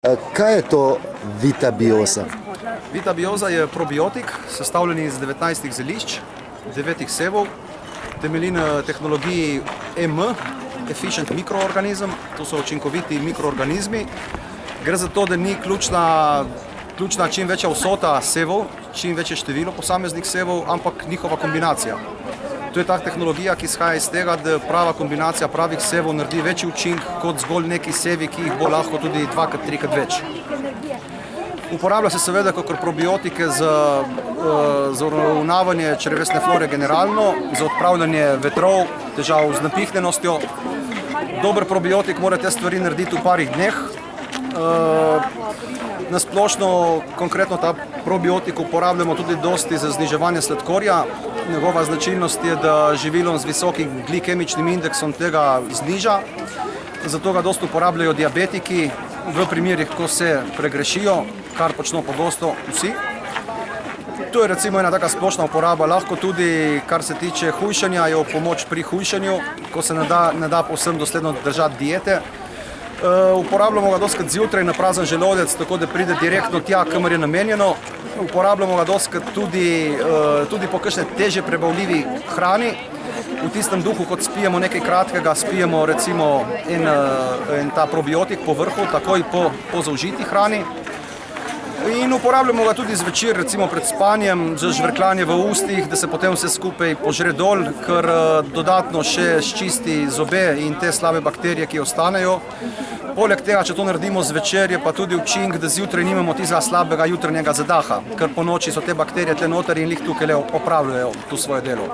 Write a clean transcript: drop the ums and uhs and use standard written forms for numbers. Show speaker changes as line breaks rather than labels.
Kaj je to Vitabioza?
Vitabioza je probiotik, sestavljen iz 19 zelišč, 9 sevov, temelji na tehnologiji Efficient Microorganism, to so učinkoviti mikroorganizmi. Gre za to, da ni ključna čim večja vsota sevov, čim večje število posameznih sevov, ampak njihova kombinacija. To je ta tehnologija, ki izhaja iz tega, da prava kombinacija pravih sevov naredi večji učink kot zgolj neki sevi, ki jih bo lahko tudi dvakrat, trikrat več. Uporablja se seveda kot probiotike za uravnavanje črevesne flore generalno, za odpravljanje vetrov, težav z napihnjenostjo. Dober probiotik mora te stvari narediti v parih dneh. Na splošno, konkretno ta probiotik uporabljamo tudi dosti za zniževanje sladkorja. Njegova značilnost je, da živilom z visokim glikemičnim indeksom tega zniža. Zato ga dosti uporabljajo diabetiki v primerih, ko se pregrešijo, kar počno pogosto vsi. To je recimo ena taka splošna uporaba, lahko tudi, kar se tiče hujšanja, je v pomoč pri hujšanju, ko se ne da povsem dosledno držati diete. Uporabljamo ga dostikrat zjutraj na prazen želodec, tako da pride direktno tja, kamor je namenjeno. Uporabljamo ga dostikrat tudi po kakšne težje prebavljivi hrani. V tistem duhu, kot spijemo nekaj kratkega, spijemo recimo en ta probiotik po vrhu, takoj po zaužiti hrani. In uporabljamo ga tudi zvečer, recimo pred spanjem, za žvrkljanje v ustih, da se potem vse skupaj požre dol, ker dodatno še sčisti zobe in te slabe bakterije, ki ostanejo. Poleg tega, če to naredimo zvečer, je pa tudi učink, da zjutraj nimamo tistega slabega jutranjega zadaha, ker po noči so te bakterije tle noter in lih tukaj opravljajo to svoje delo.